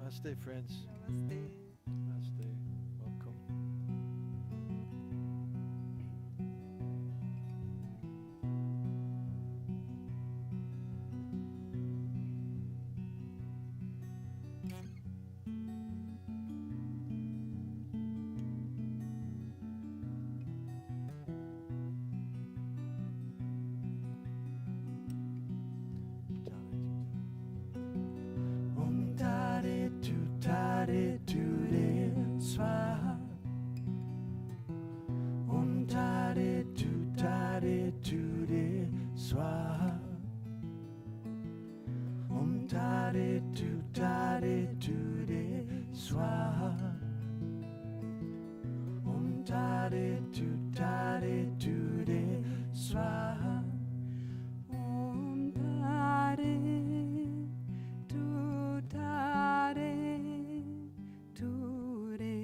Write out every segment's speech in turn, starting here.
Namaste, friends. Namaste. Namaste. Welcome. Tare tu re swaha. Tare tu re swaha. Tare tu re swaha. Tare tu re swaha. Tare tu re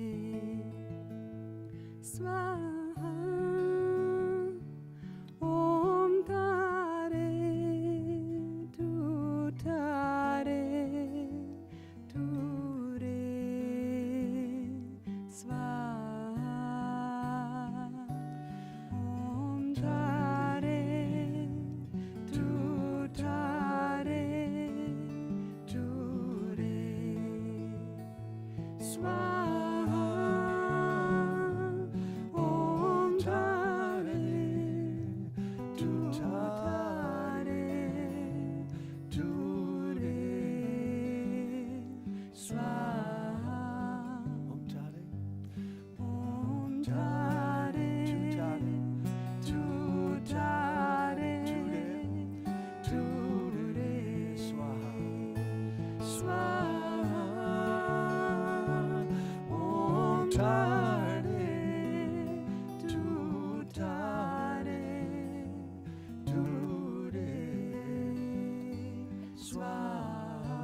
swaha. Om tare tu re swaha. Om tare tu re swaha. Om tare tu re swaha. Om tare. Om tare tu re Swaha. swaha.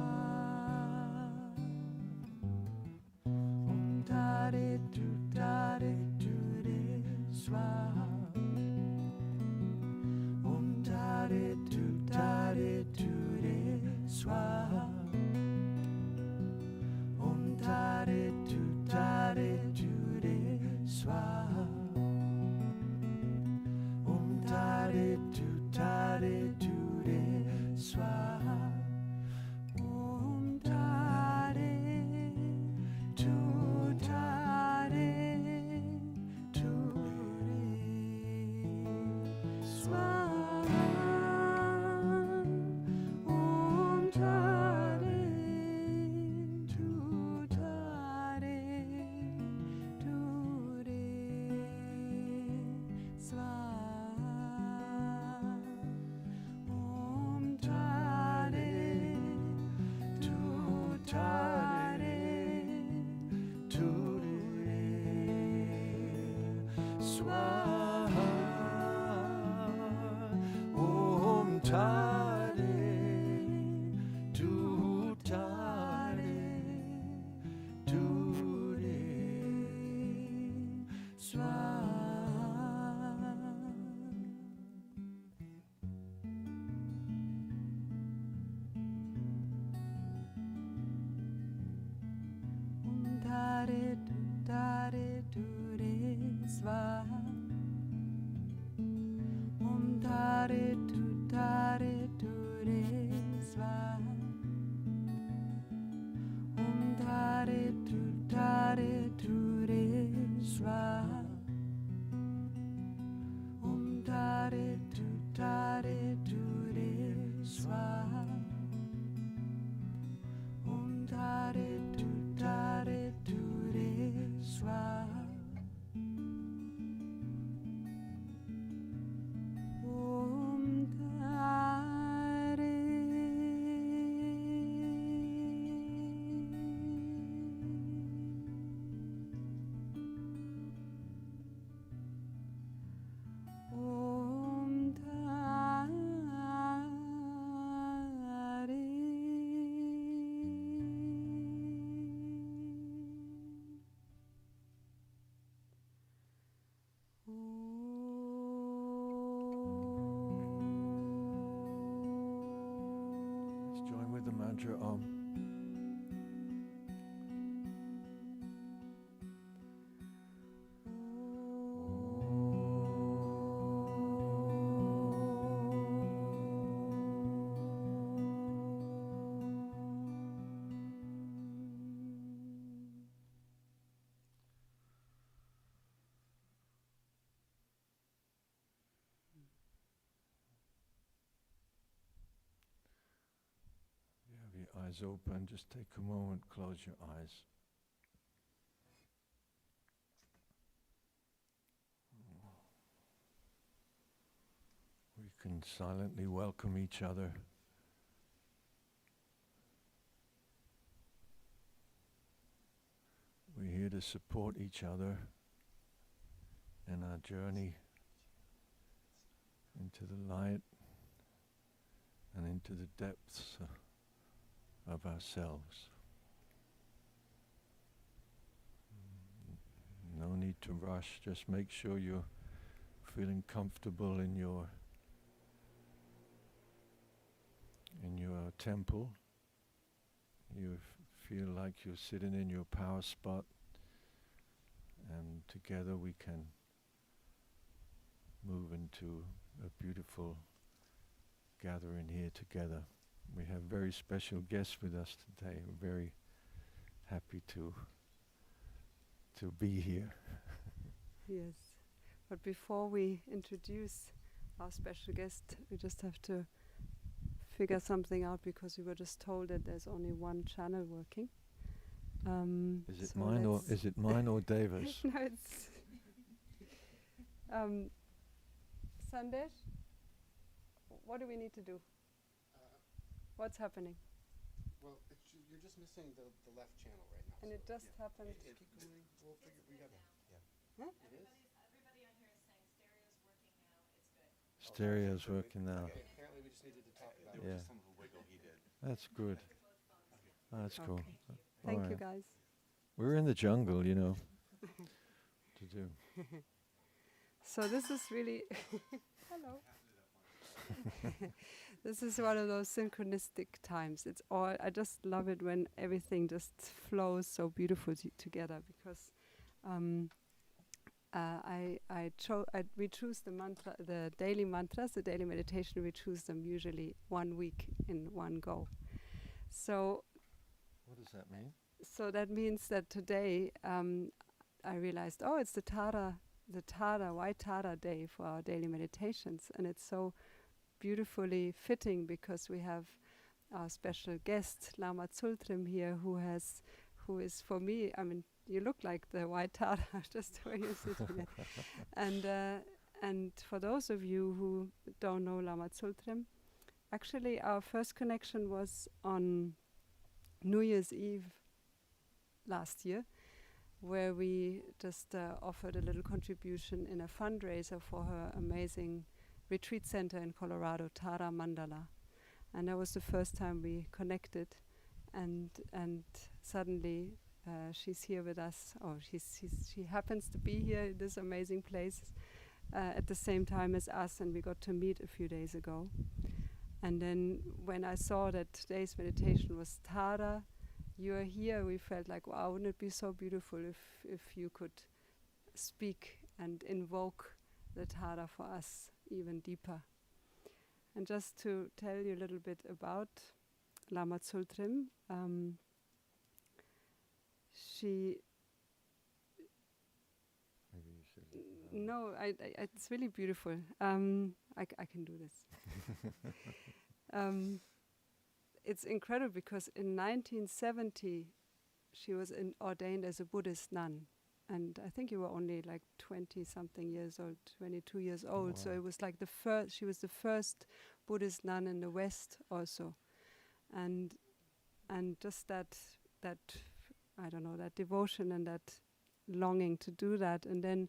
Om tare tu re swaha. Om tare tu re swaha. Om tare tu re swaha. Om tare tu re swaha. Om tare tu re swaha. Om tare tu re swaha. Om tare tu re swaha. Om tare tu re swaha. Om tare tu re Swaha. Om tare tu re swaha. Om tare tu re swaha. Om tare tu re swaha. Om tare tu re swaha. Om tare tu re swaha. Om tare Om tare Let's join with the mantra Om. eyes open, just take a moment, close your eyes. We can silently welcome each other. We're here to support each other in our journey into the light and into the depths of ourselves. No need to rush, just make sure you're feeling comfortable in your temple. You feel like you're sitting in your power spot, and together we can move into a beautiful gathering here together. We have very special guests with us today. We're very happy to be here. Yes. But before we introduce our special guest, we just have to figure something out, because we were just told that there's only one channel working. Is it so mine or let's- is it mine or Deva's? No, it's Sandesh, what do we need to do? What's happening? Well, you're just missing the left channel right now. And it just happened. Keep going. We'll figure. We got it. Yeah. Huh? It is. Everybody on here is saying stereo's working now. It's good. Stereo's working now. Okay. Apparently, we just needed to talk about Yeah. it. Some of the wiggle he did. That's good. That's cool. Okay. Thank you, Alright. guys. We're in the jungle, you know. To do. So this is really hello. This is one of those synchronistic times. It's all. I just love it when everything just flows so beautifully together, because we choose the mantra, the daily mantras, the daily meditation. We choose them usually 1 week in one go. So What does that mean? So that means that today I realized, oh, it's the White Tara day for our daily meditations. And it's so beautifully fitting, because we have our special guest, Lama Tsultrim, here, who is for me, I mean, you look like the White Tara, just the way you're sitting there. And for those of you who don't know Lama Tsultrim, actually our first connection was on New Year's Eve last year, where we just offered a little contribution in a fundraiser for her amazing retreat center in Colorado, Tara Mandala. And that was the first time we connected, and suddenly she's here with us, or she happens to be here in this amazing place at the same time as us, and we got to meet a few days ago. And then when I saw that today's meditation was Tara, you're here, we felt like, wow, wouldn't it be so beautiful if you could speak and invoke the Tara for us even deeper. And just to tell you a little bit about Lama Tsultrim, she... Maybe you should. No, it's really beautiful. I can do this. It's incredible, because in 1970 she was ordained as a Buddhist nun, and I think you were only like 20-something years old, 22 years old. So wow. it was like she was the first Buddhist nun in the West also, and just that I don't know, that devotion and that longing to do that, and then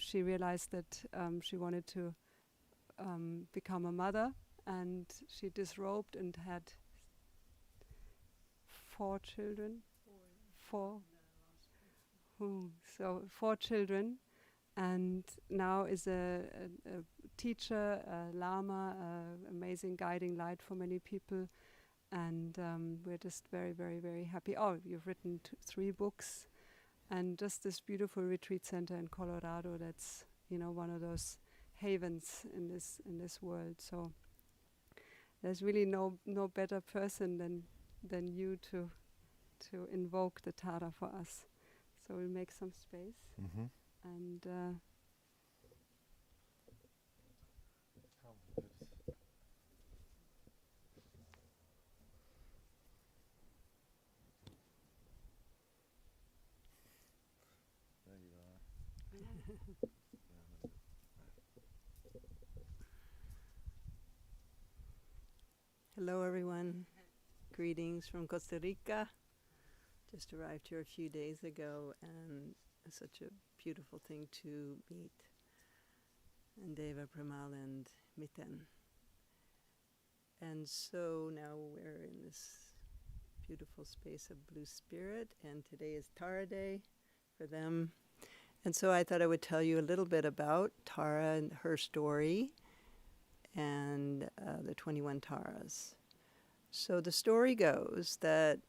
she realized that she wanted to become a mother, and she disrobed and had 4 children. So 4 children, and now is a teacher, a lama, amazing guiding light for many people, and we're just very, very, very happy. Oh, you've written 3 books, and just this beautiful retreat center in Colorado. That's, you know, one of those havens in this world. So there's really no better person than you to invoke the Tara for us. So we'll make some space, Mm-hmm. and Hello, everyone. Greetings from Costa Rica. Just arrived here a few days ago, and it's such a beautiful thing to meet. And Deva, Premal, and Miten. And so now we're in this beautiful space of Blue Spirit, and today is Tara Day for them. And so I thought I would tell you a little bit about Tara and her story and the 21 Taras. So the story goes that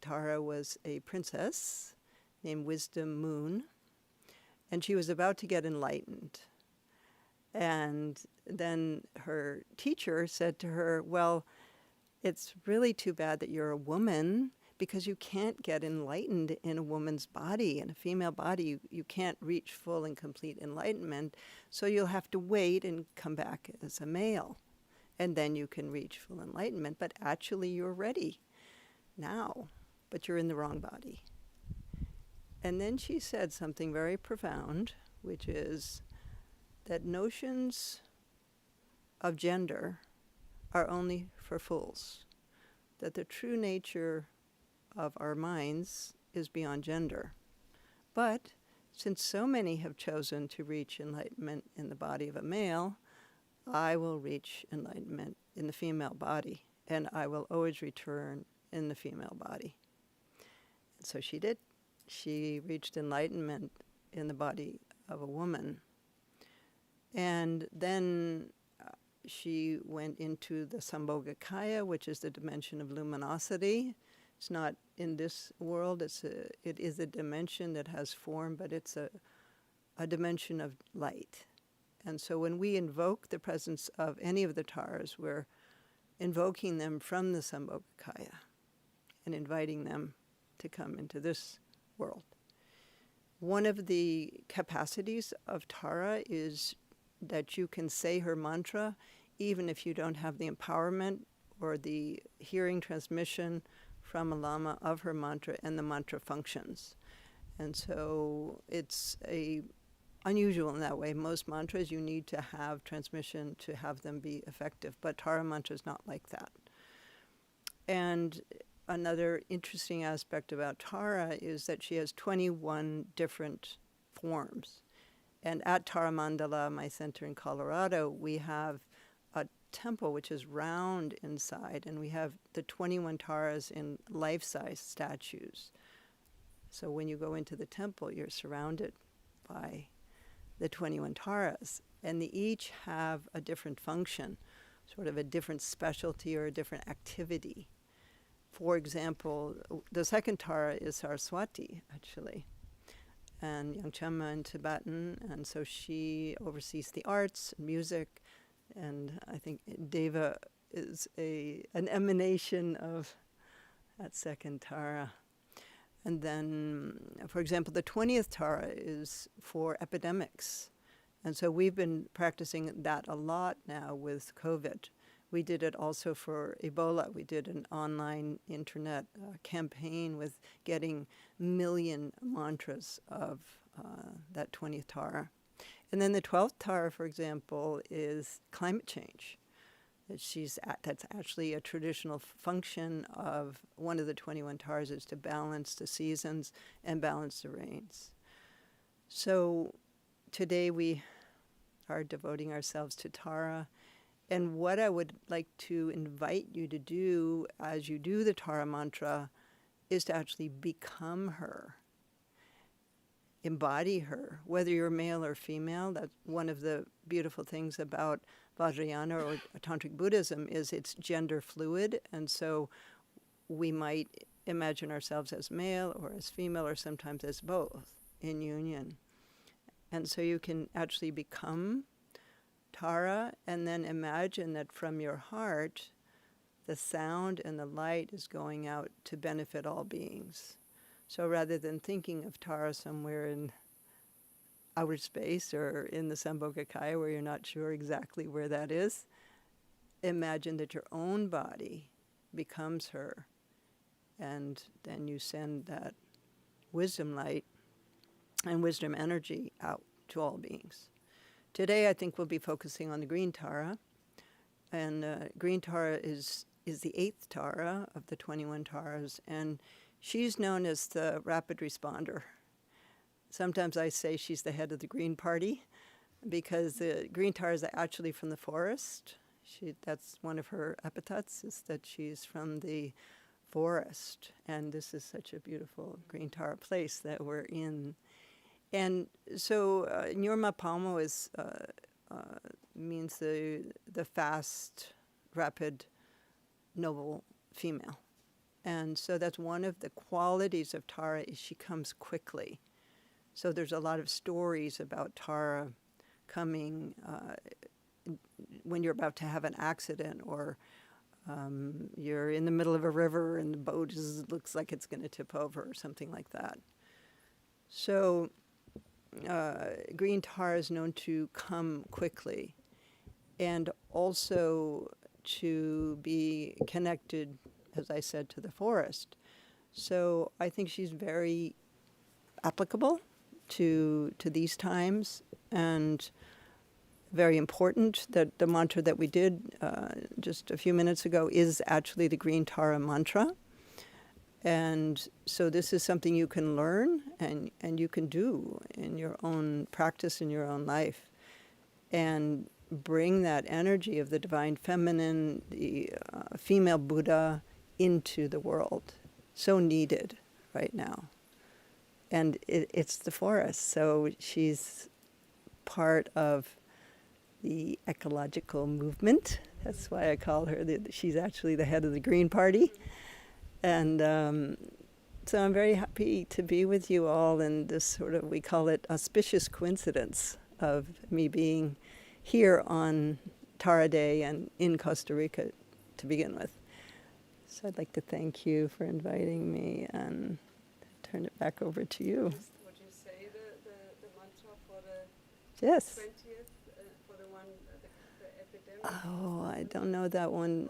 Tara was a princess named Wisdom Moon, and she was about to get enlightened. And then her teacher said to her, well, it's really too bad that you're a woman because you can't get enlightened in a woman's body. In a female body, you can't reach full and complete enlightenment, so you'll have to wait and come back as a male. And then you can reach full enlightenment. But actually, you're ready now, but you're in the wrong body. And then she said something very profound, which is that notions of gender are only for fools, that the true nature of our minds is beyond gender. But since so many have chosen to reach enlightenment in the body of a male, I will reach enlightenment in the female body, and I will always return in the female body. And so she did. She reached enlightenment in the body of a woman. And then she went into the Sambhogakaya, which is the dimension of luminosity. It's not in this world. It is a dimension that has form, but it's a dimension of light. And so when we invoke the presence of any of the Taras, we're invoking them from the Sambhogakaya and inviting them to come into this world. One of the capacities of Tara is that you can say her mantra even if you don't have the empowerment or the hearing transmission from a lama of her mantra, and the mantra functions. And so it's unusual in that way. Most mantras you need to have transmission to have them be effective, but Tara mantra is not like that. And another interesting aspect about Tara is that she has 21 different forms. And at Tara Mandala, my center in Colorado, we have a temple which is round inside, and we have the 21 Taras in life-size statues. So when you go into the temple, you're surrounded by the 21 Taras, and they each have a different function, sort of a different specialty or a different activity. For example, the second Tara is Saraswati, actually, and Yangchama in Tibetan, and so she oversees the arts, music, and I think Deva is an emanation of that second Tara. And then, for example, the 20th Tara is for epidemics. And so we've been practicing that a lot now with COVID. We did it also for Ebola. We did an online internet campaign with getting million mantras of that 20th Tara. And then the 12th Tara, for example, is climate change. That's actually a traditional function of one of the 21 Taras, is to balance the seasons and balance the rains. So today we are devoting ourselves to Tara. And what I would like to invite you to do as you do the Tara mantra is to actually become her, embody her, whether you're male or female. That's one of the beautiful things about Vajrayana or Tantric Buddhism, is it's gender fluid, and so we might imagine ourselves as male or as female or sometimes as both in union. And so you can actually become Tara and then imagine that from your heart the sound and the light is going out to benefit all beings. So rather than thinking of Tara somewhere in outer space or in the Sambhogakaya where you're not sure exactly where that is, imagine that your own body becomes her, and then you send that wisdom light and wisdom energy out to all beings. Today, I think we'll be focusing on the green Tara. And green Tara is the 8th Tara of the 21 Taras, and she's known as the rapid responder. Sometimes I say she's the head of the Green Party, because the green Tara is actually from the forest. That's one of her epithets, is that she's from the forest. And this is such a beautiful green Tara place that we're in. And so Nyurma Palmo means the fast, rapid, noble female. And so that's one of the qualities of Tara, is she comes quickly. So there's a lot of stories about Tara coming when you're about to have an accident, or you're in the middle of a river and the boat looks like it's going to tip over, or something like that. So green Tara is known to come quickly, and also to be connected, as I said, to the forest. So I think she's very applicable to these times, and very important. That the mantra that we did just a few minutes ago is actually the green Tara mantra. And so this is something you can learn and you can do in your own practice, in your own life, and bring that energy of the divine feminine, the female Buddha, into the world. So needed right now. And it's the forest, so she's part of the ecological movement. That's why I call her, she's actually the head of the Green Party. And so I'm very happy to be with you all in this sort of, we call it auspicious coincidence of me being here on Tara Day and in Costa Rica to begin with. So I'd like to thank you for inviting me and turn it back over to you. Would you say the mantra for the Yes. 20th, for the one, the epidemic? Oh, I don't know that one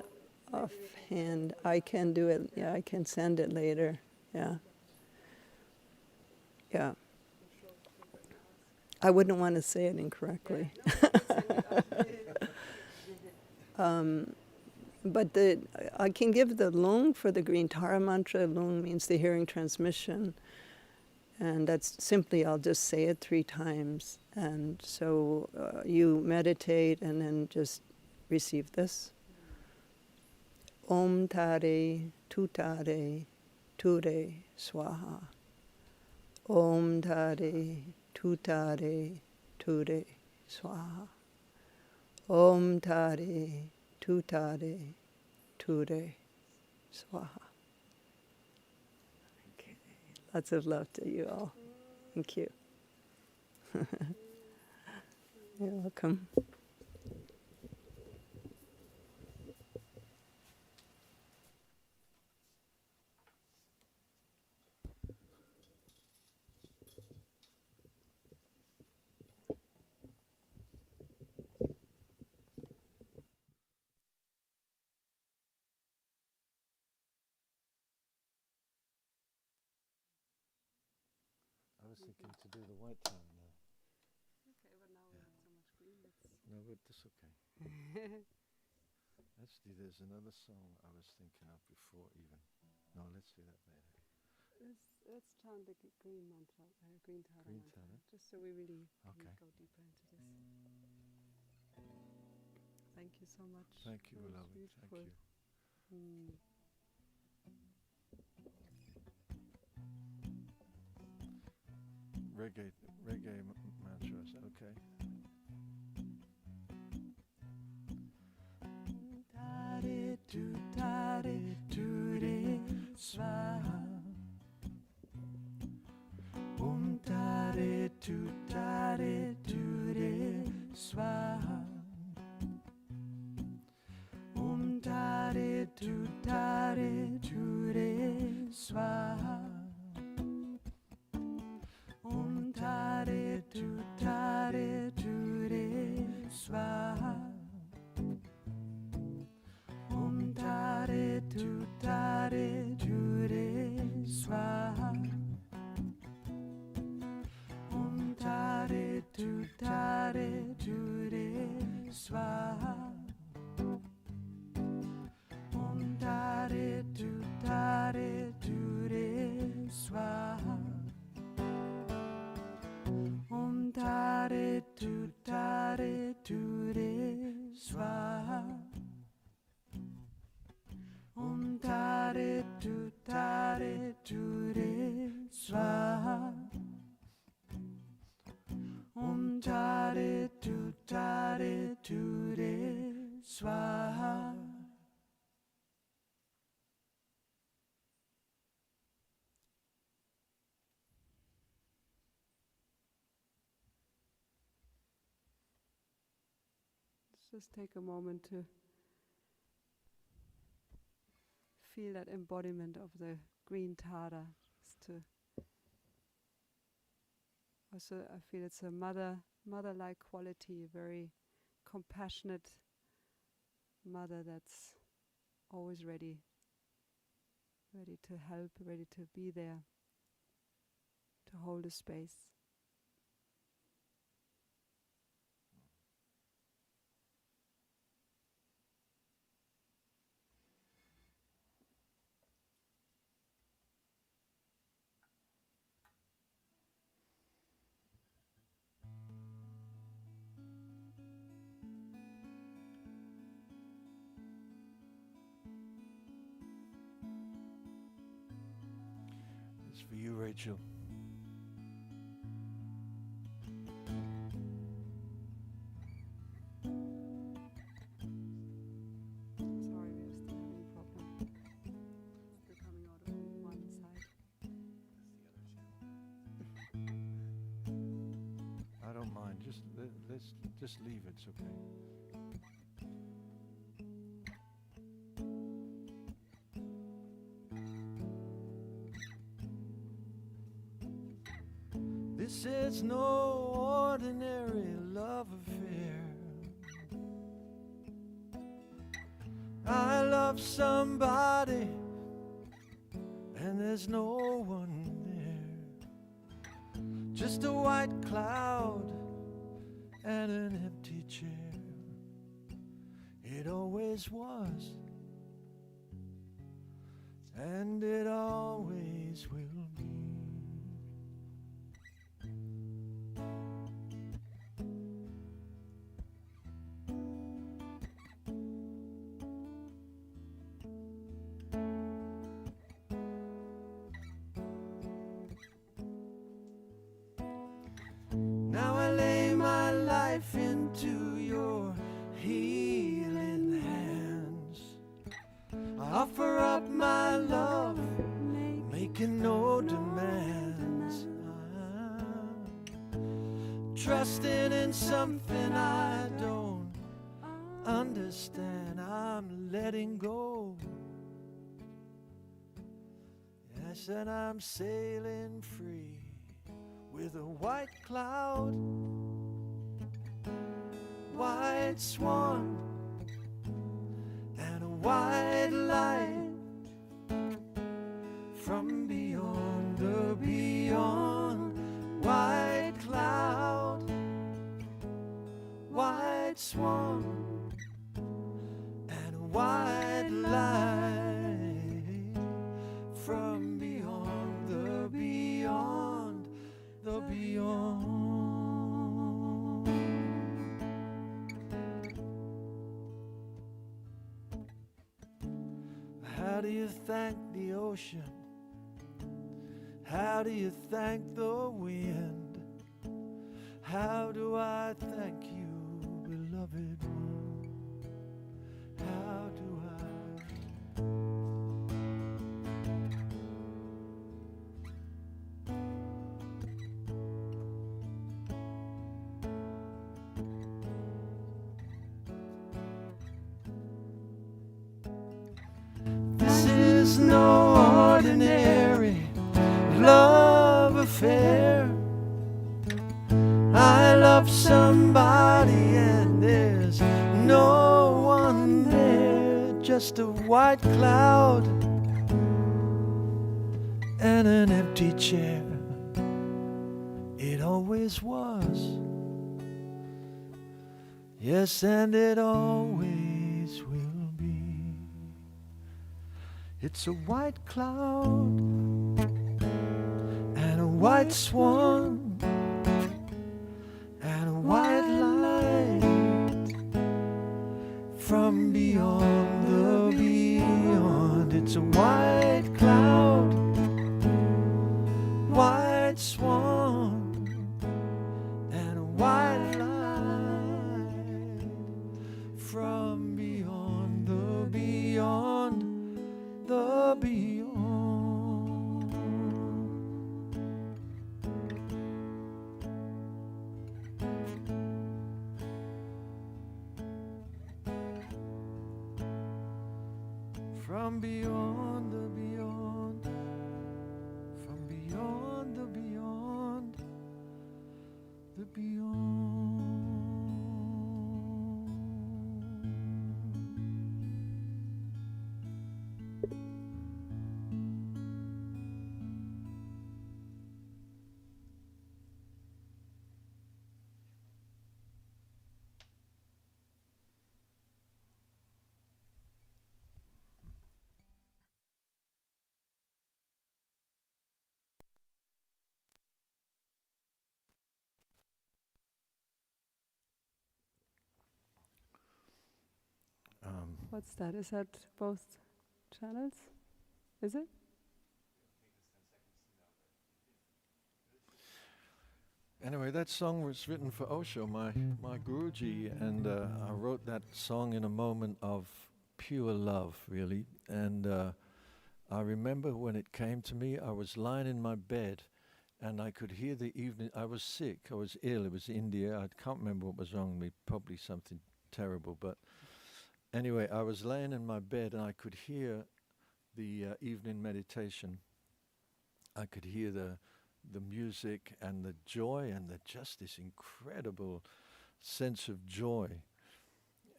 offhand. I can do it. Yeah, I can send it later. Yeah. Yeah. I'm sure people will ask. I wouldn't want to say it incorrectly. But I can give the lung for the green Tara mantra. Lung means the hearing transmission. And that's simply, I'll just say it 3 times. And so you meditate and then just receive this. Om Tare, Tutare, Ture, Swaha. Om Tare, Tutare, Ture, Swaha. Om Tare, Tutare, Ture, Swaha. Okay. Lots of love to you all. Thank you. You're welcome. I was thinking to do the white Tara now. Okay, but now we have so much green. No, but that's okay. Actually, there's another song I was thinking of before even. No, let's do that later. Let's chant the green mantra, green Tara Green mantra, Tara? just so we really Okay. go deeper into this. Thank you so much. Thank you, That was beloved. Thank beautiful. you. Reggae mantras, okay. Tare tu re swaha. Tare tu re swaha. Tare tu re swaha. Tare tu re swaha. Tare tu re swaha. tare ture swaha. Om tare ture swaha. Om tare ture swaha. Om tare ture swaha. Om tare ture swaha. Just take a moment to feel that embodiment of the green Tara. Also, I feel it's a mother-like quality, a very compassionate mother that's always ready to help, ready to be there, to hold a space. It's for you, Rachel. Sorry, we are still having a problem. Still coming out of one side. I don't mind. Let's just leave it. It's okay. This is no ordinary love affair. I love somebody, and there's no one there. Just a white cloud and an empty chair. It always was, and it always will be. Now I lay my life into your healing hands. I offer up my love, making no demands. I'm trusting in something I don't understand. I'm letting go. Yes, and I'm sailing free with a white cloud, white swan, and a white light from beyond the beyond. White cloud, white swan, and a white light from beyond the beyond. The beyond. How do you thank the ocean? How do you thank the wind? How do I thank you, beloved one? How do I? This is no ordinary love affair. I love somebody and there's no one there. Just a white cloud and an empty chair. It always was, Yes, and it always will be. It's a white cloud and a white swan and a white light from beyond the beyond. It's a white cloud, white swan, and a white light from beyond the beyond, the beyond. From beyond the beyond, from beyond the beyond, the beyond. What's that? Is that both channels? Is it? Anyway, that song was written for Osho, my Guruji, and I wrote that song in a moment of pure love, really. And I remember when it came to me, I was lying in my bed, and I could hear the evening. I was sick. I was ill. It was India. I can't remember what was wrong with me. Probably something terrible. But anyway, I was laying in my bed, and I could hear the evening meditation. I could hear the music and the joy and just this incredible sense of joy,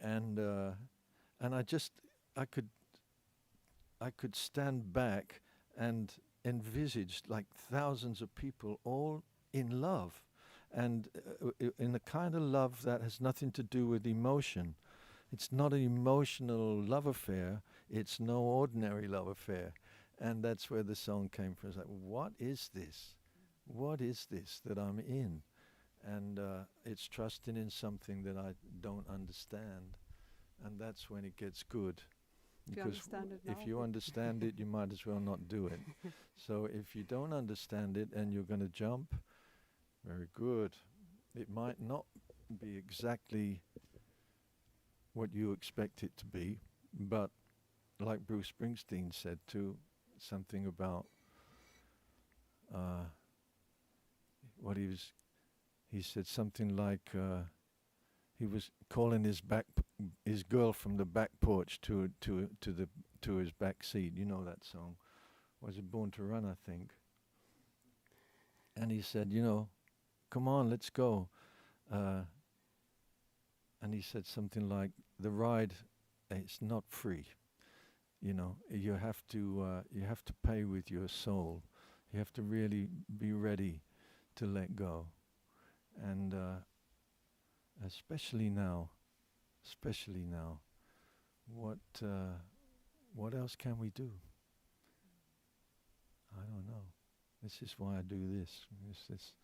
and I just I could stand back and envisage like thousands of people all in love, and in the kind of love that has nothing to do with emotion. It's not an emotional love affair. It's no ordinary love affair. And that's where the song came from. It's like, what is this? What is this that I'm in? And it's trusting in something that I don't understand. And that's when it gets good. Do you Because understand it if now? you understand it, you might as well not do it. So if you don't understand it and you're going to jump, very good. It might not be exactly what you expect it to be, but like Bruce Springsteen said too, something about what he said something like he was calling his girl from the back porch to his back seat. You know that song? Was it Born to Run, I think? And he said, come on, let's go. And he said something like, the ride, it's not free. You have to pay with your soul. You have to really be ready to let go. And especially now, what else can we do? I don't know. This is why I do this. This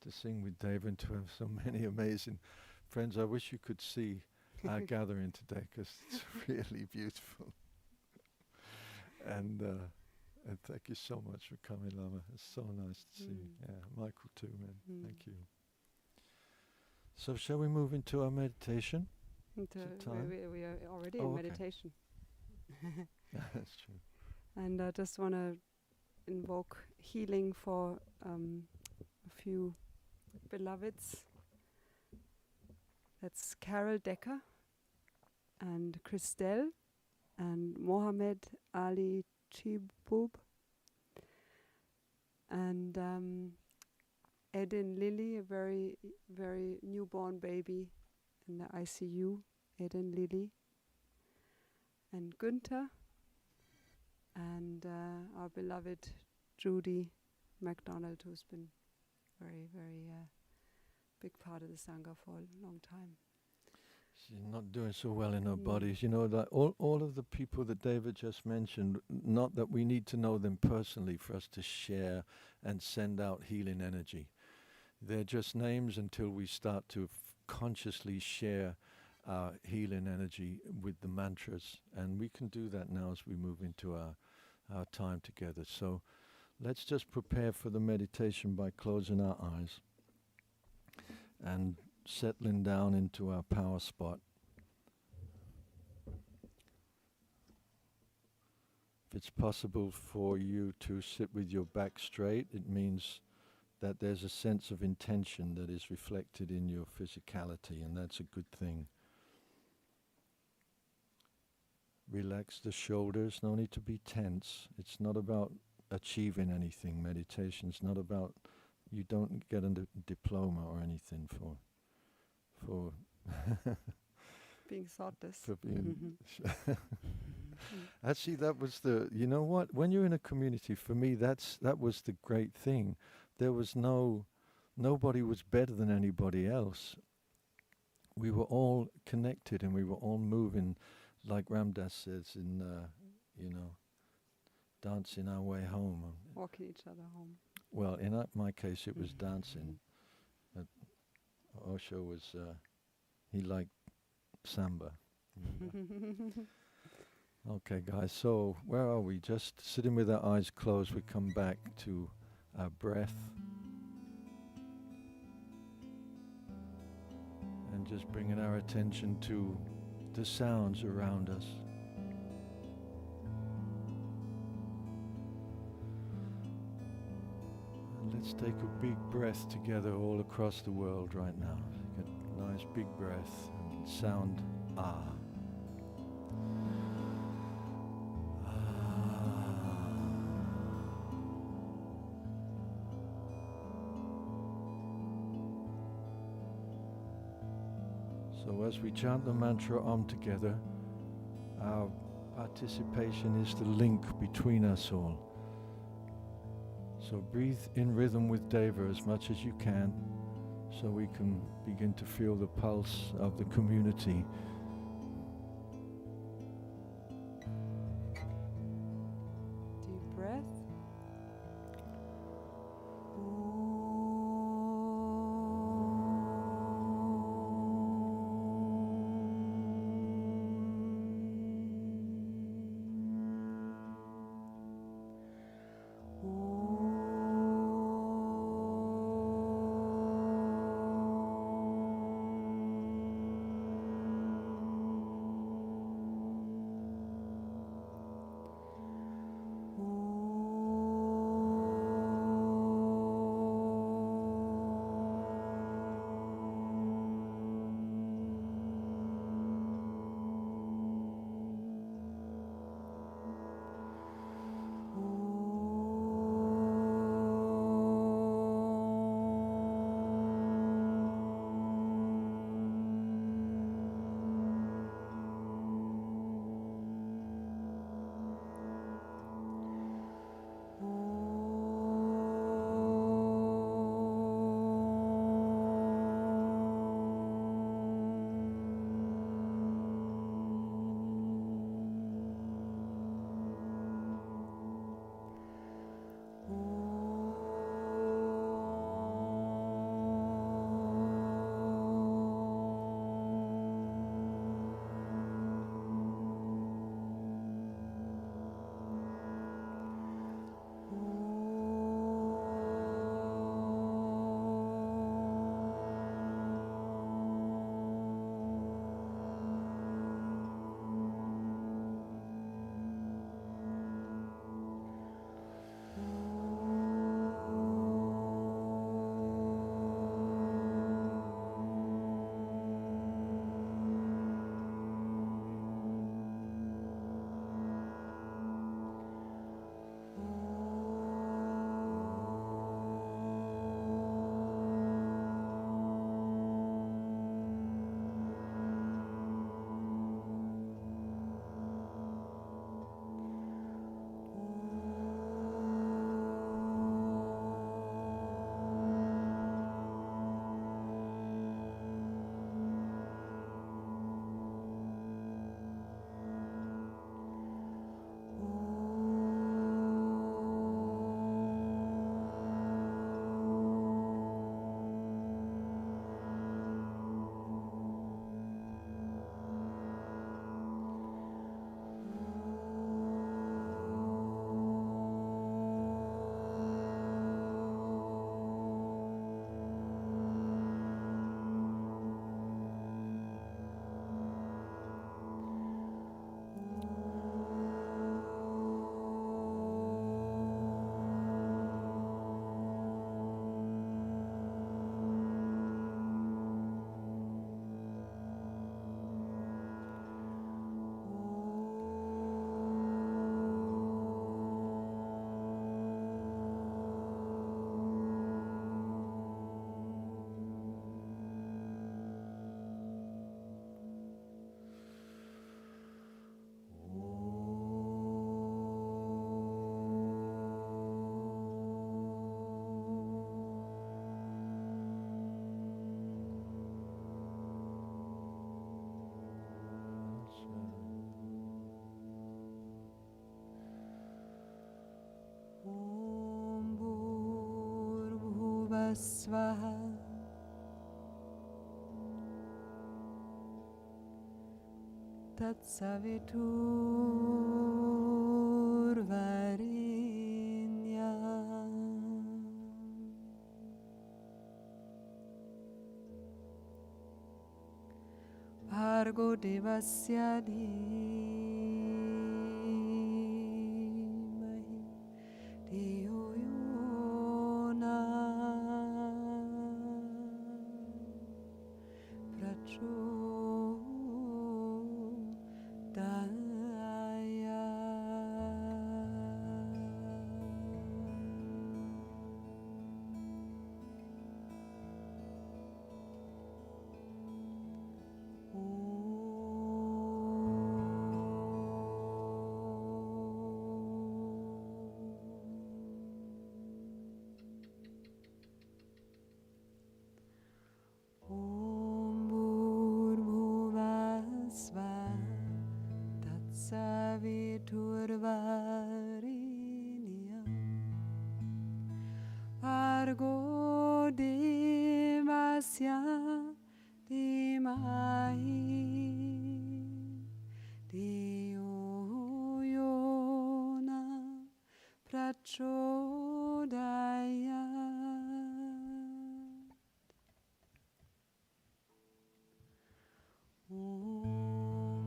to sing with Deva and to have so many amazing friends. I wish you could see our gathering today, because it's really beautiful. And thank you so much for coming, Lama. It's so nice to see you. Yeah, Michael too, man. Thank you. So shall we move into our meditation? Time? We are already Oh, in okay. meditation. That's true. And I just want to invoke healing for a few beloveds. That's Carol Decker and Christelle and Mohammed Ali Chibub and Edin Lily, a very, very newborn baby in the ICU, Edin Lily, and Günther, and our beloved Judy MacDonald, who's been very, very big part of the Sangha for a long time. She's not doing so well in her Mm. bodies. You know, that all of the people that David just mentioned, not that we need to know them personally for us to share and send out healing energy. They're just names until we start to consciously share our healing energy with the mantras. And we can do that now as we move into our time together. So let's just prepare for the meditation by closing our eyes and settling down into our power spot. If it's possible for you to sit with your back straight, it means that there's a sense of intention that is reflected in your physicality, and that's a good thing. Relax the shoulders, no need to be tense. It's not about achieving anything. Meditation's not about, you don't get a diploma or anything for Being thoughtless. for being Mhm. Actually, that was you know what? When you're in a community, for me, that was the great thing. There was nobody was better than anybody else. We were all connected and we were all moving, like Ramdas says, you know, dancing our way home. Walking each other home. Well, in my case, it was dancing. Osho was, he liked samba. Okay, guys, so where are we? Just sitting with our eyes closed, we come back to our breath. And just bringing our attention to the sounds around us. And let's take a big breath together all across the world right now. Get a nice big breath and sound ah. So as we chant the mantra Om together, our participation is the link between us all. So breathe in rhythm with Deva as much as you can, so we can begin to feel the pulse of the community. Deep breath. Svaha. Tatsaviturvarenyam. Bhargo Devasya Dhimahi Dhiyo Yona Prachodaya. Om Bhurbhuvah Svaha Tatsaviturvarenyam Bhargo Devasya Dhimahi Dhiyo Yona Prachodaya. Om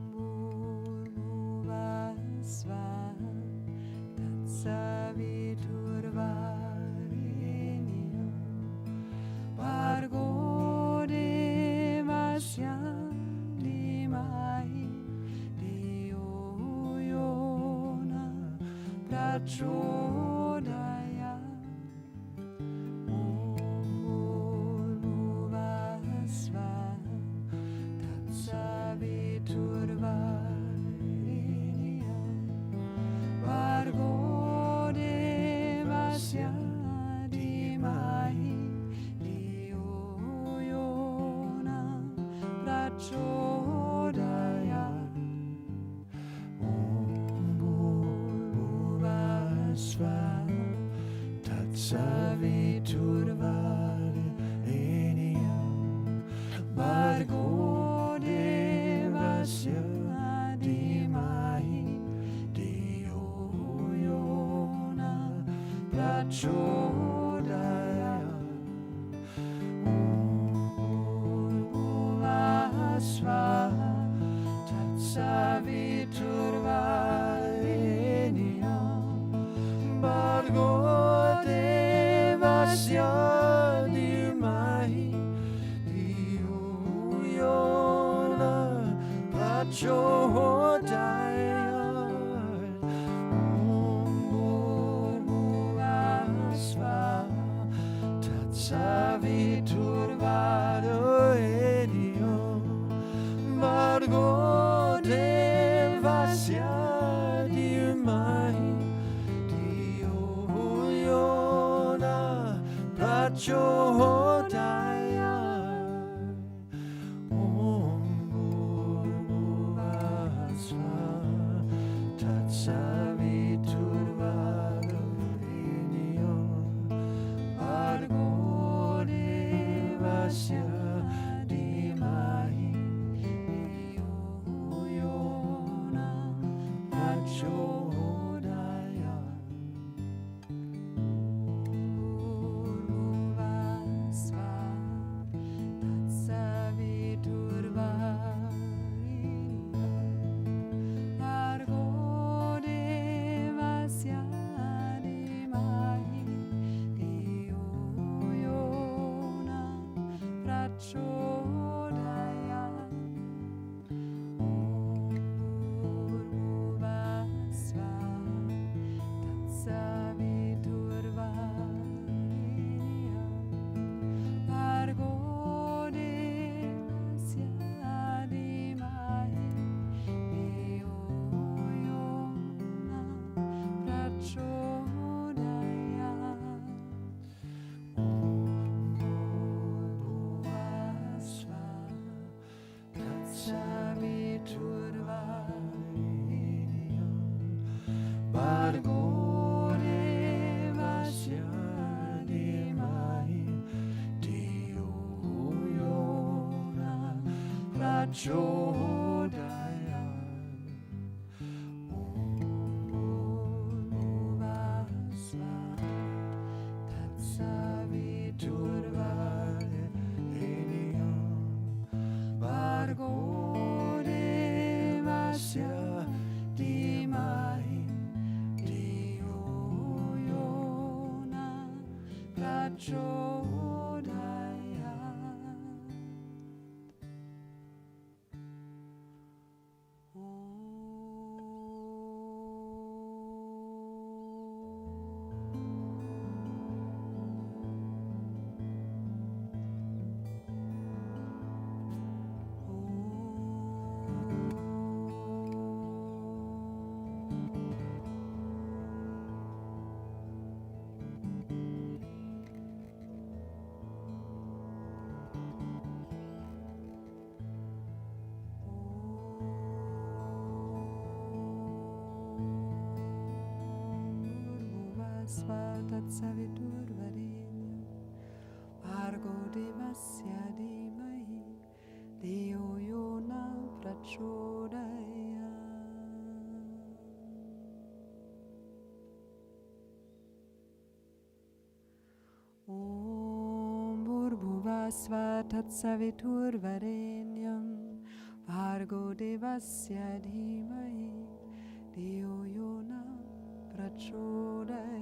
Bhurbhuvah Svaha Tatsaviturvarenyam Bhargo Devasya Dhimahi Dhiyo Yona Prachodaya. Om Bhurbhuvah Svaha Tatsaviturvarenyam Bhargo Devasya Dhimahi Dhiyo Yona Prachodaya. Om Bhurbhuvah Svaha Tatsaviturvarenyam Bhargo Devasya Dhimahi Dhiyo Yona Prachodaya. Om Bhurbhuvah Svaha Tatsaviturvarenyam Bhargo Devasya Dhimahi Dhiyo Yona Prachodaya. Om Bhurbhuvah Svaha Tatsaviturvarenyam Bhargo Devasya Dhimahi Dhiyo Yona Prachodaya. Om Bhurbhuvah Svaha Tatsaviturvarenyam Bhargo Devasya Dhimahi Dhiyo Yona Prachodaya. Bhurbhuvah Svaha Tatsaviturvarenyam Bhargo Devasya Dhimahi Dhiyo Yona Prachodaya. Om Bhurbhuvah Svaha Tatsaviturvarenyam Bhargo Devasya Dhimahi Dhiyo Yona Prachodaya. Om Bhurbhuvah prachodaya. Bhuvasva Tatsaviturvarenyam Bhargo Devasya Dhimahi Dhiyo Yona Prachodayat. Tatsaviturvarenyam Bhargo Devasya Dhimahi Dhiyo Yona Prachodayat. Om Bhurбhuvasva Tatsaviturvarenyam Bhargo Devasya Dhimahi Dhiyo Yona Prachodayat.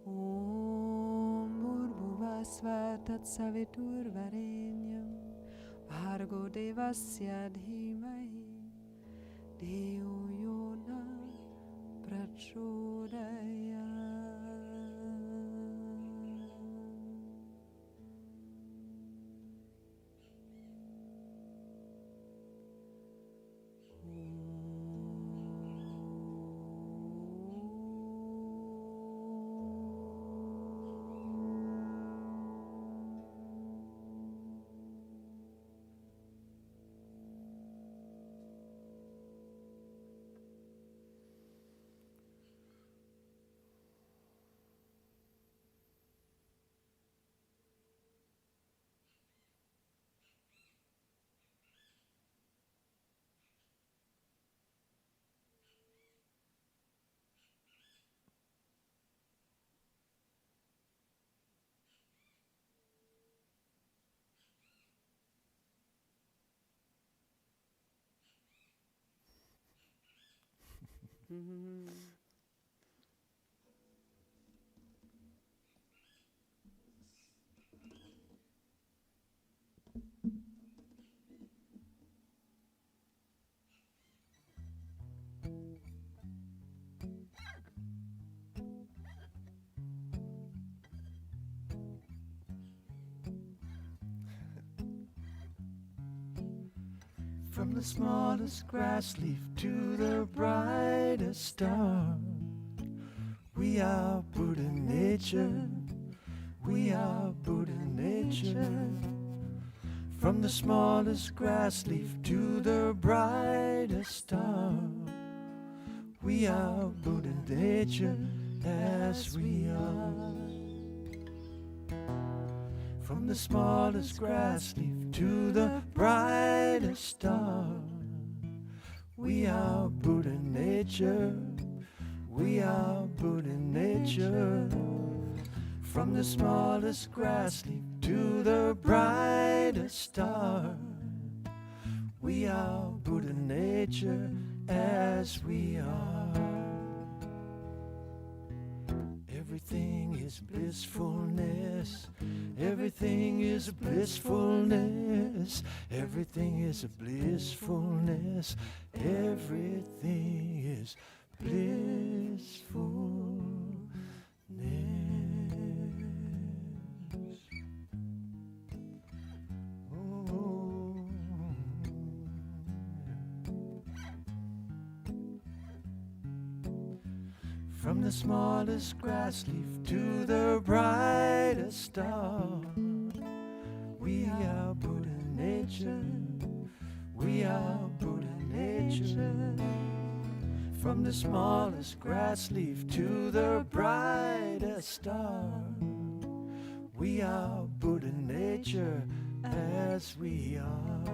Om Bhurбhuvasva Tatsaviturvarenyam Bhargo Devasya Dhimahi Dhiyo Yona From the smallest grass leaf to the brightest star, we are Buddha nature, we are Buddha nature. From the smallest grass leaf to the brightest star, we are Buddha nature as we are. From the smallest grass leaf to the brightest star, we are Buddha nature, we are Buddha nature. From the smallest grass leaf to the brightest star, we are Buddha nature as we are. Everything is blissfulness, everything is blissfulness, everything is a blissfulness, everything is blissfulness. Oh. From the smallest grass leaf to the brightest star, we are Buddha nature, we are Buddha nature. From the smallest grass leaf to the brightest star, we are Buddha nature as we are.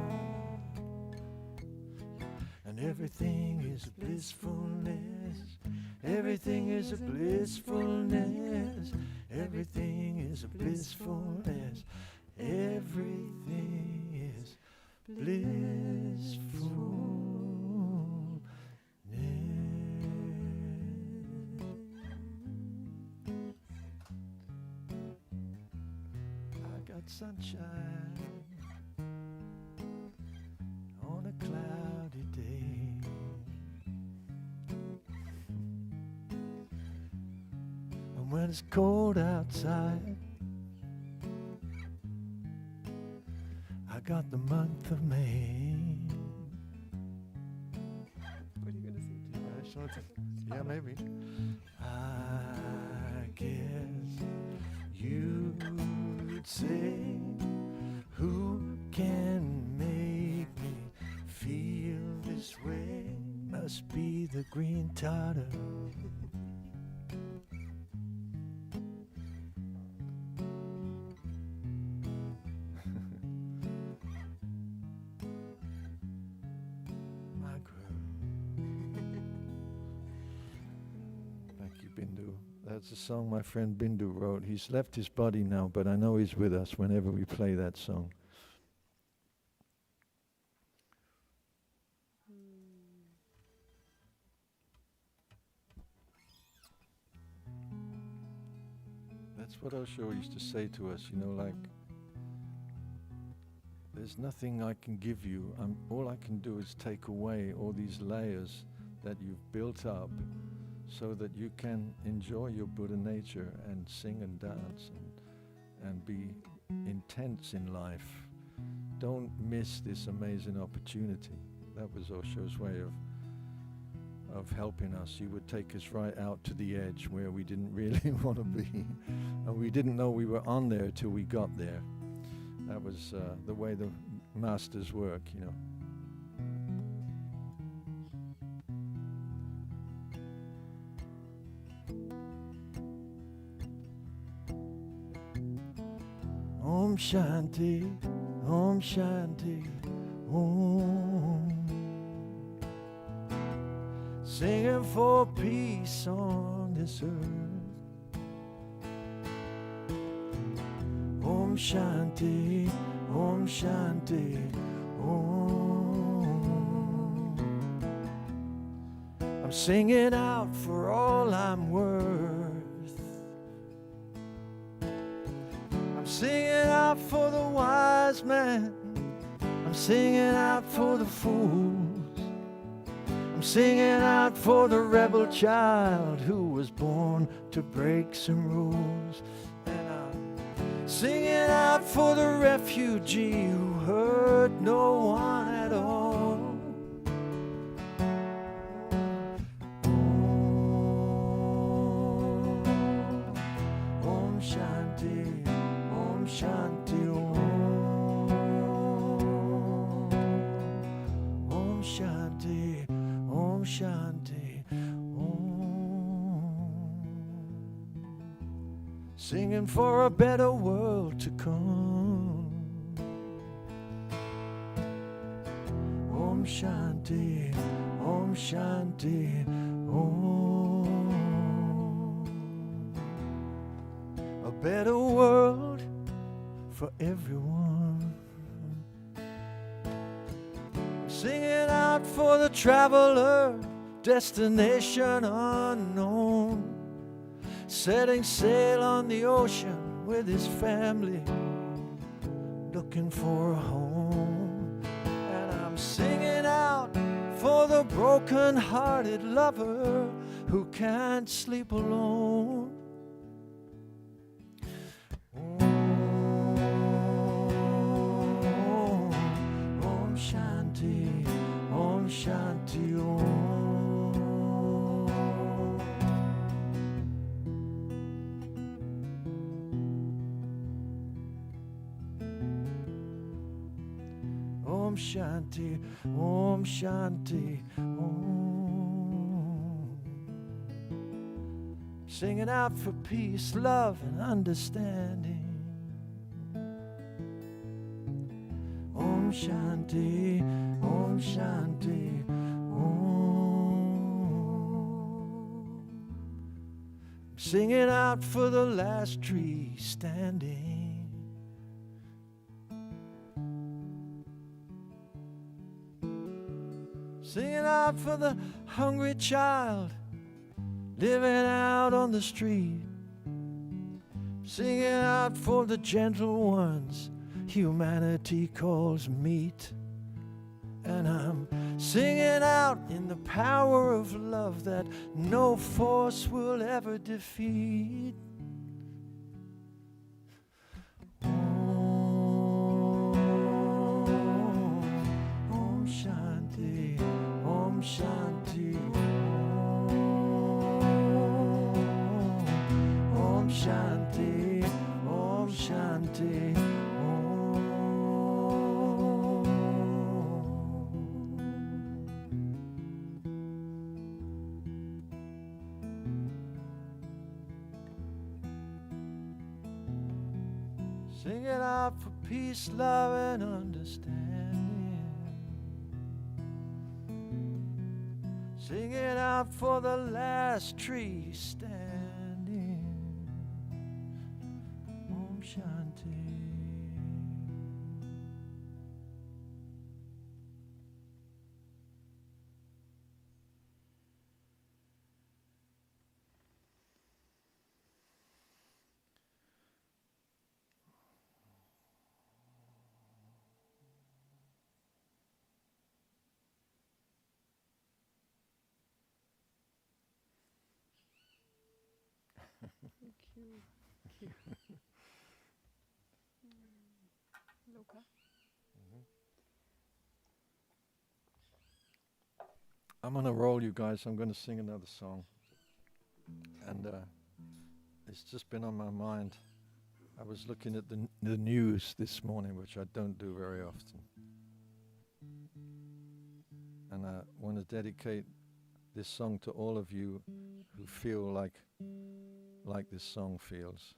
And everything is blissfulness. Everything is a blissfulness. Everything is a blissfulness. Everything is blissfulness. I got sunshine on a cloudy day. And when it's cold outside, I got the month of May. What are you going to sing? Yeah, maybe. I guess you'd say, who can make me feel this way? Must be the green tartar. My girl. Thank you, Bindu. That's a song my friend Bindu wrote. He's left his body now, but I know he's with us whenever we play that song. That's what Osho used to say to us, you know, like, there's nothing I can give you. All I can do is take away all these layers that you've built up so that you can enjoy your Buddha nature and sing and dance and be intense in life. Don't miss this amazing opportunity. That was Osho's way of helping us. He would take us right out to the edge where we didn't really want to be. And we didn't know we were on there till we got there. That was the way the masters work, you know. Om Shanti, Om Shanti, Om. Singing for peace on this earth. Om Shanti, Om Shanti, Om. I'm singing out for all I'm worth. I'm singing out for the wise man. I'm singing out for the fools. I'm singing out for the rebel child who was born to break some rules. And I'm singing out for the refugee who hurt no one at all. Om Shanti, Om Shanti, Om. Om Shanti, Om Shanti, Om. Singing for a better world to come. Om Shanti, Om Shanti, Om. A better world for everyone. Singing out for the traveler, destination unknown. Setting sail on the ocean with his family, looking for a home. And I'm singing out for the broken-hearted lover who can't sleep alone. Om Shanti, Om Shanti, Om. Om Shanti, Om Shanti, Om. singing out for peace, love, and understanding. Om Shanti, Om Shanti, Om. Singing out for the last tree standing. Singing out for the hungry child living out on the street. Singing out for the gentle ones humanity calls meat. And I'm singing out in the power of love that no force will ever defeat. Om Shanti, Om Shanti, Om Shanti, Om Shanti, Om. Sing it out for peace, love, and understanding. Sing it out for the last tree standing. Om Shanti. Thank you. Thank you. Luca? I'm on a roll, you guys. I'm going to sing another song. And it's just been on my mind. I was looking at the news this morning, which I don't do very often. And I want to dedicate this song to all of you who feel like this song feels.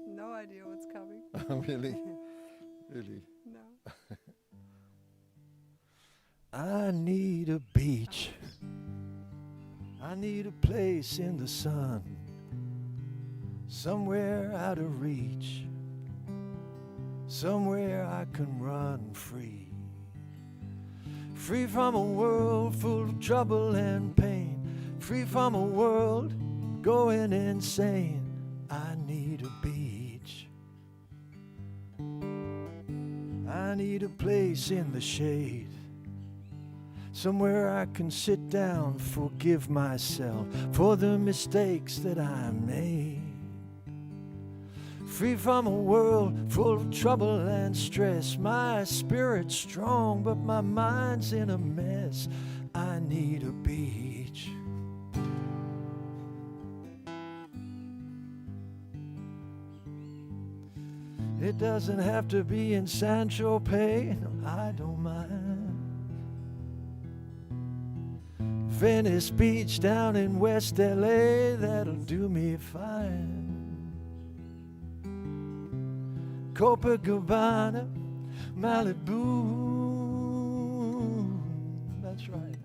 No idea what's coming. Really? Really? No. I need a beach. I need a place in the sun, somewhere out of reach, somewhere I can run free. Free from a world full of trouble and pain, free from a world going insane. I need a beach. I need a place in the shade, somewhere I can sit down, forgive myself for the mistakes that I made. Free from a world full of trouble and stress, my spirit's strong but my mind's in a mess. I need a beach. It doesn't have to be in San Tropez, no, I don't mind. Venice Beach down in West LA, that'll do me fine. Copacabana, Malibu, that's right.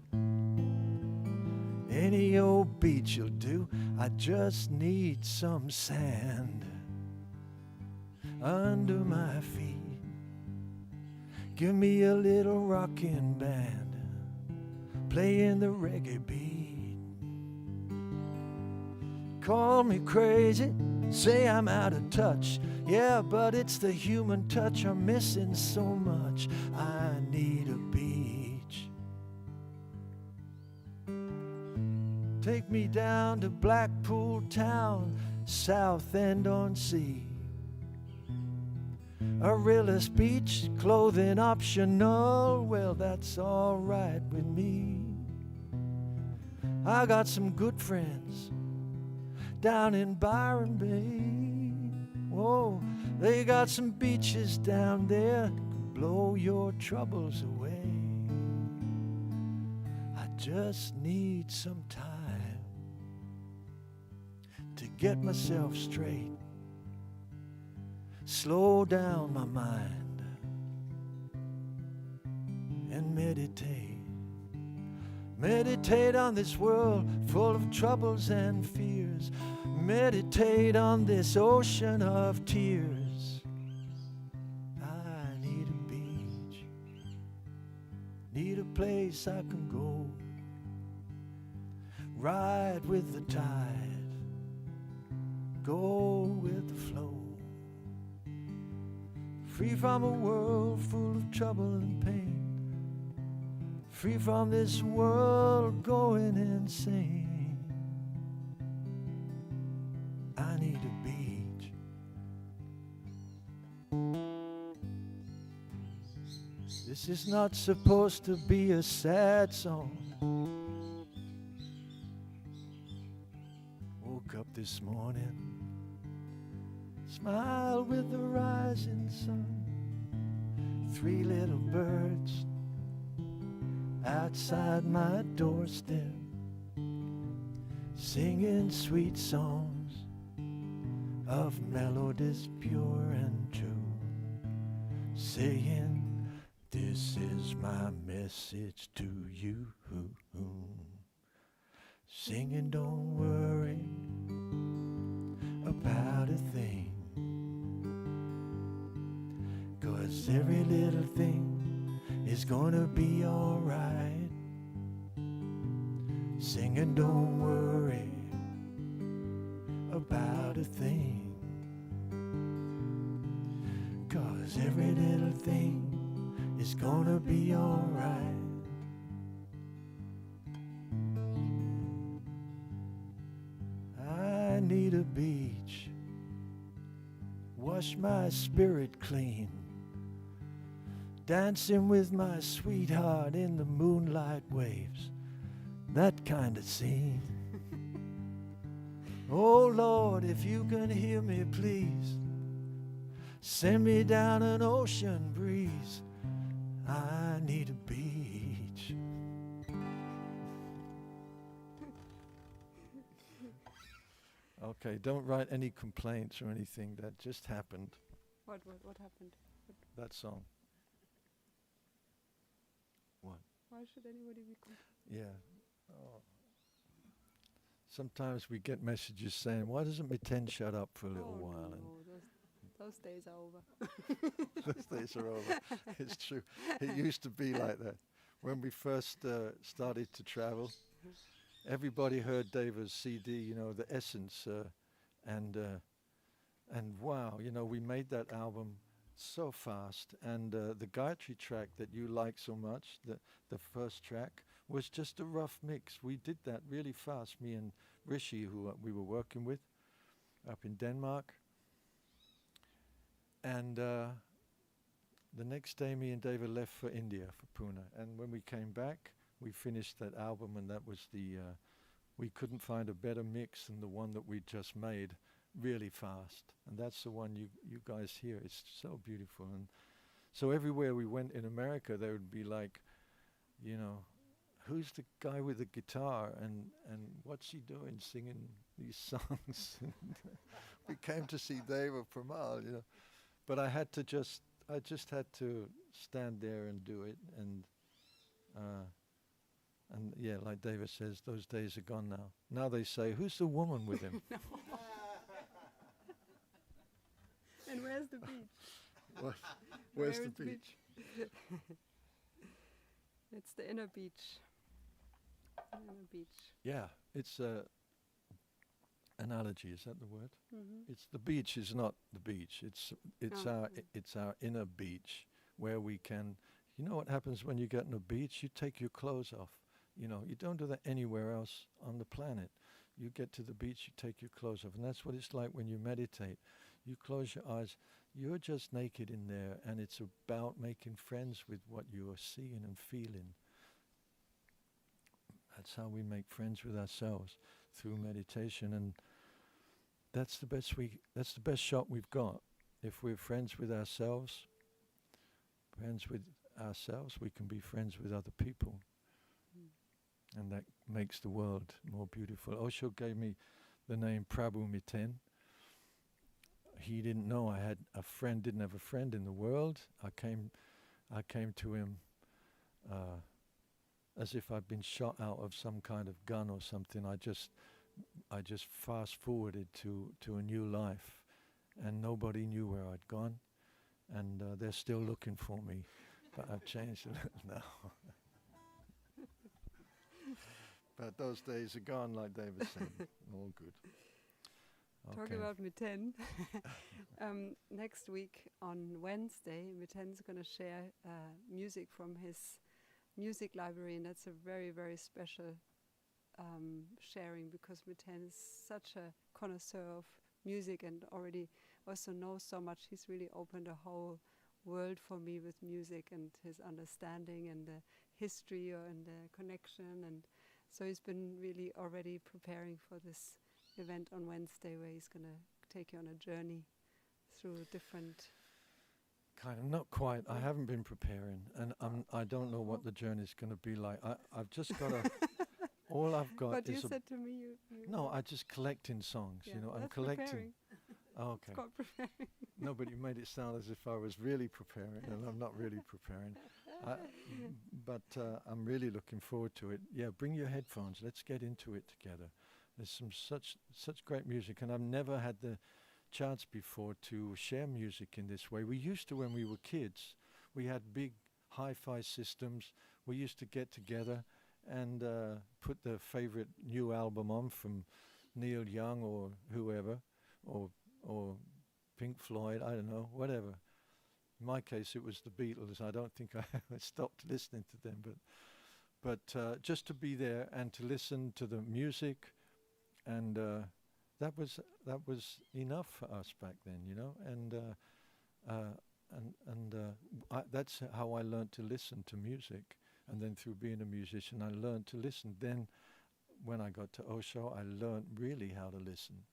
Any old beach will do, I just need some sand under my feet. Give me a little rockin' band playing the reggae beat. Call me crazy, say I'm out of touch. Yeah, but it's the human touch I'm missing so much. I need a beach. Take me down to Blackpool Town, Southend-on-Sea. Arillas Beach, clothing optional, well, that's all right with me. I got some good friends down in Byron Bay. Whoa, they got some beaches down there that can blow your troubles away. I just need some time to get myself straight, slow down my mind and meditate. Meditate on this world full of troubles and fears. Meditate on this ocean of tears. I need a beach, need a place I can go, ride with the tide, go with the flow, free from a world full of trouble and pain, free from this world going insane. I need a beach. This is not supposed to be a sad song. Woke up this morning, smiled with the rising sun. 3 little birds outside my doorstep, singing sweet songs of melodies pure and true, saying, this is my message to you. Singing, don't worry about a thing, 'cause every little thing is gonna be alright. Singing, don't worry about a thing, 'cause every little thing is gonna be alright. I need a beach, wash my spirit clean, dancing with my sweetheart in the moonlight waves, that kind of scene. Oh Lord, if you can hear me, please send me down an ocean breeze. I need a beach. Okay, don't write any complaints or anything. That just happened, What happened? that song. What? Why should anybody be Yeah. Oh. Sometimes we get messages saying, why doesn't Miten shut up for a little while? No, those days are over. Those days are over. It's true. It used to be like that. When we first started to travel, everybody heard Deva's CD, you know, The Essence, and wow, you know, we made that album so fast. And the Gayatri track that you like so much, the first track, was just a rough mix. We did that really fast, me and Rishi, who we were working with up in Denmark. And the next day, me and Deva left for India, for Pune. And when we came back, we finished that album, and that was we couldn't find a better mix than the one that we just made really fast. And that's the one you guys hear. It's so beautiful. And so everywhere we went in America, they would be like, you know, who's the guy with the guitar, and what's he doing singing these songs? We came to see Deva Premal, you know. But I just had to stand there and do it, and yeah, like David says, those days are gone now. Now they say, who's the woman with him? And where's the beach? Where's Where the is the beach? It's the inner beach. Inner beach. Yeah, it's analogy. Is that the word? Mm-hmm. It's the beach is not the beach. It's our inner beach where we can. You know what happens when you get on a beach? You take your clothes off. You know, you don't do that anywhere else on the planet. You get to the beach, you take your clothes off, and that's what it's like when you meditate. You close your eyes, you're just naked in there, and it's about making friends with what you are seeing and feeling. That's how we make friends with ourselves, through meditation, and that's the best shot we've got. If we're friends with ourselves, we can be friends with other people. and that makes the world more beautiful. Osho gave me the name Prabhu Miten. He didn't know I had a friend, didn't have a friend in the world. I came to him as if I'd been shot out of some kind of gun or something. I just fast forwarded to a new life, and nobody knew where I'd gone, and they're still looking for me, but I've changed a little now. But those days are gone, like Deva said. All good. Talk about Miten. Next week on Wednesday, Miten's going to share music from his music library, and that's a very, very special sharing, because Miten is such a connoisseur of music and already also knows so much. He's really opened a whole world for me with music and his understanding and the history and the connection, and so he's been really already preparing for this event on Wednesday, where he's going to take you on a journey through different... Kind of, not quite. I haven't been preparing, and I don't know what the journey's going to be like. I've just got to... all I've got But is... you said to me you No, I'm just collecting songs, yeah, you know. I'm that's collecting... preparing. Oh, okay. It's called preparing. No, but you made it sound as if I was really preparing, and I'm not really preparing. But I'm really looking forward to it. Yeah, bring your headphones. Let's get into it together. There's some such great music, and I've never had the chance before to share music in this way. We used to when we were kids. We had big hi-fi systems. We used to get together and put the favorite new album on from Neil Young or whoever, or Pink Floyd, I don't know, whatever. In my case, it was the Beatles. I don't think I stopped listening to them, but just to be there and to listen to the music, and that was enough for us back then, you know. And that's how I learned to listen to music. And then through being a musician, I learned to listen. Then, when I got to Osho, I learned really how to listen.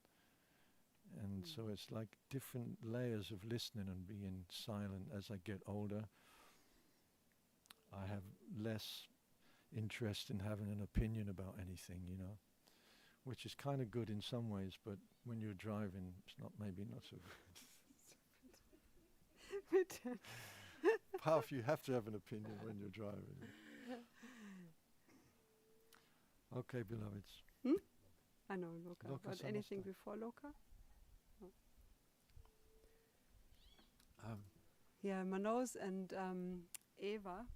And so it's like different layers of listening and being silent. As I get older, I have less interest in having an opinion about anything, you know, which is kind of good in some ways, but when you're driving, it's maybe not so good. Half you have to have an opinion when you're driving. Okay, beloveds. I know Loka, Loka but Samasta. anything before Loka? Yeah, Manos and Eva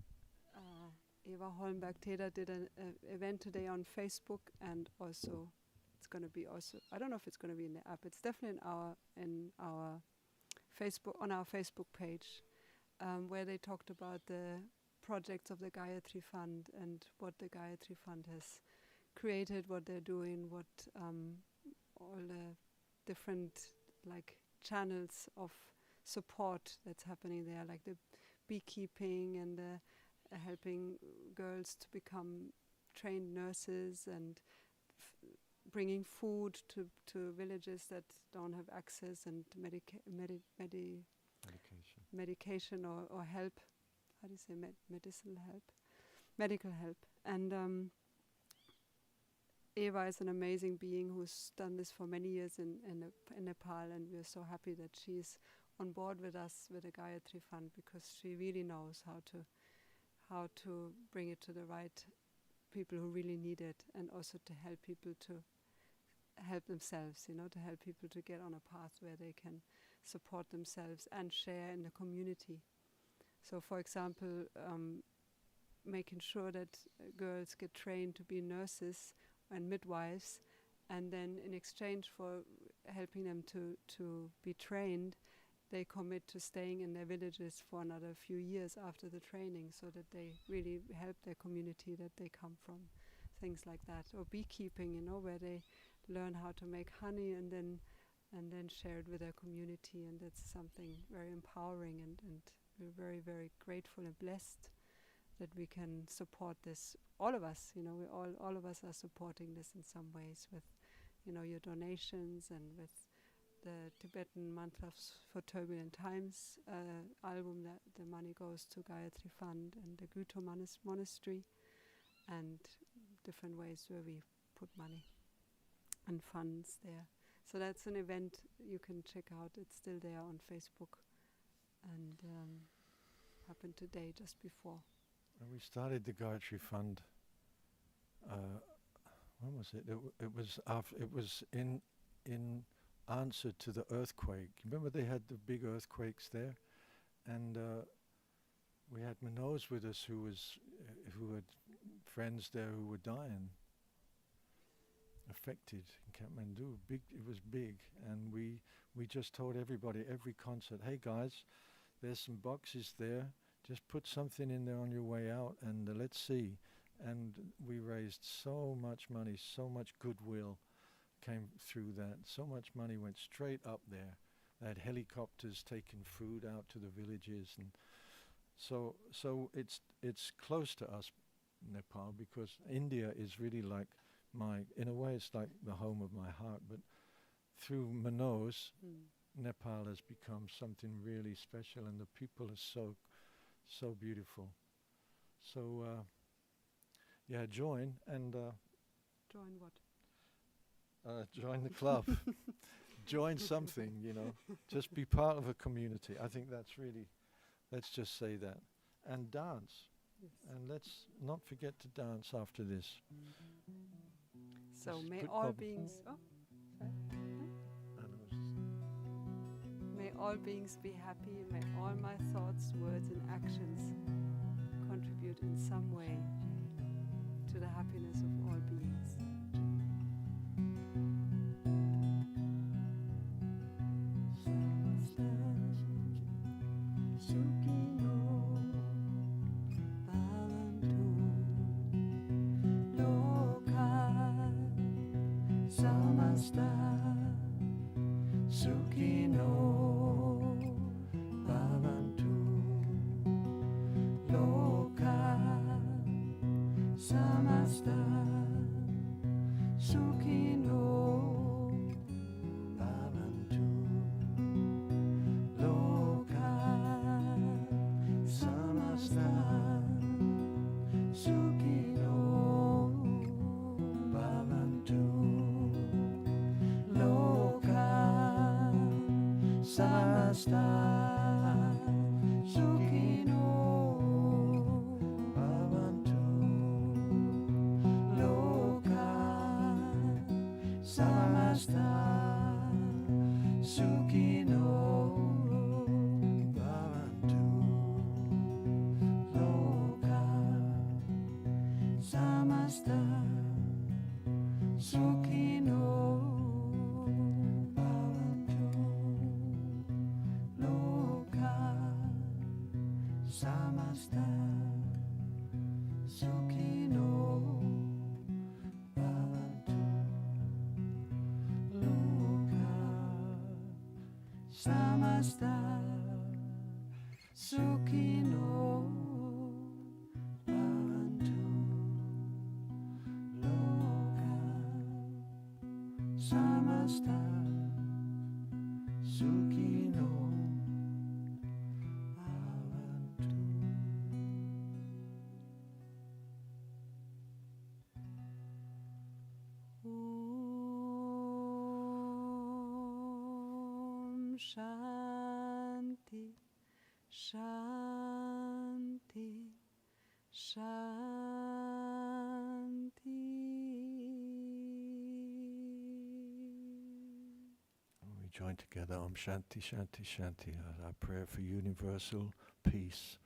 Holmberg-Teder did an event today on Facebook, and also it's going to be also, I don't know if it's going to be in the app. It's definitely in our Facebook, on our Facebook page, where they talked about the projects of the Gayatri Fund and what the Gayatri Fund has created, what they're doing, what all the different like channels of support that's happening there, like the beekeeping and the helping girls to become trained nurses, and bringing food to villages that don't have access, and medication or help. How do you say medicinal help? Medical help. And Eva is an amazing being who's done this for many years in Nepal, and we're so happy that she's on board with us with the Gayatri Fund, because she really knows how to bring it to the right people who really need it, and also to help people to help themselves, you know, to help people to get on a path where they can support themselves and share in the community. So, for example, making sure that girls get trained to be nurses and midwives, and then in exchange for helping them to be trained, they commit to staying in their villages for another few years after the training, so that they really help their community that they come from. Things like that. Or beekeeping, you know, where they learn how to make honey and then share it with their community, and that's something very empowering, and we're very, very grateful and blessed that we can support this. All of us, you know, all of us are supporting this in some ways with, you know, your donations, and with the Tibetan Mantras for Turbulent Times album, that the money goes to Gayatri Fund and the Guto Monastery, and different ways where we put money and funds there. So that's an event you can check out. It's still there on Facebook, and happened today just before. And we started the Gayatri Fund. When was it? It was after. It was in answer to the earthquake. Remember they had the big earthquakes there, and we had Manoj with us, who had friends there who were dying, affected in Kathmandu. Big, it was big, and we just told everybody, every concert, hey guys, there's some boxes there. Just put something in there on your way out, and let's see. And we raised so much money, so much goodwill came through that. So much money went straight up there. They had helicopters taking food out to the villages, and so it's close to us, Nepal, because India is really like in a way it's like the home of my heart. But through Manoj, Nepal has become something really special, and the people are so beautiful. So join and Join what? join the club. Join something, just be part of a community. I think that's really, let's just say that. And dance. Yes. And let's not forget to dance after this. So Just may put all bubble- beings. Oh, sorry. I don't know, it's May all beings be happy. May all my thoughts, words, and actions contribute in some way to the happiness of all beings. Shanti, Shanti, Shanti. We join together. Om Shanti, Shanti, Shanti. Our prayer for universal peace.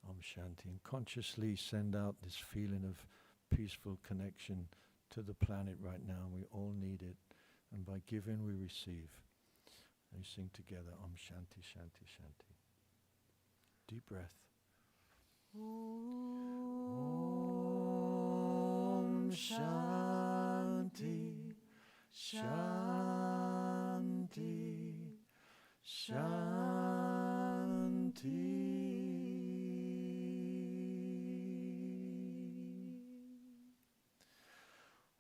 Om Shanti. And consciously send out this feeling of peaceful connection to the planet right now. We all need it. And by giving, we receive. We sing together, Om Shanti, Shanti, Shanti. Deep breath. Om Shanti, Shanti, Shanti.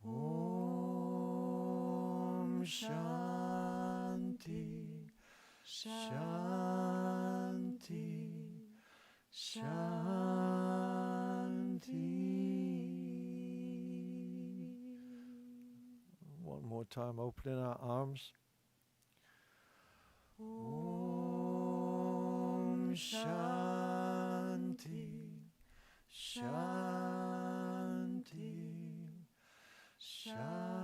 Om Shanti, Shanti, Shanti. time, opening our arms. Om Shanti, Shanti, Shanti.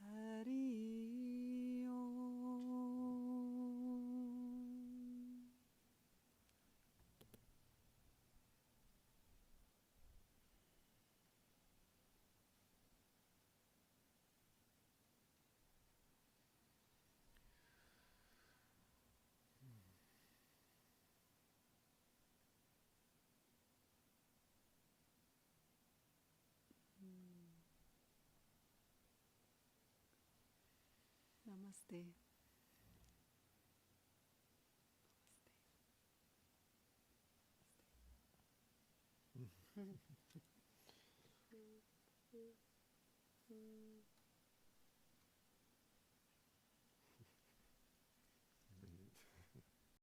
Hari Om. Namaste. Mm.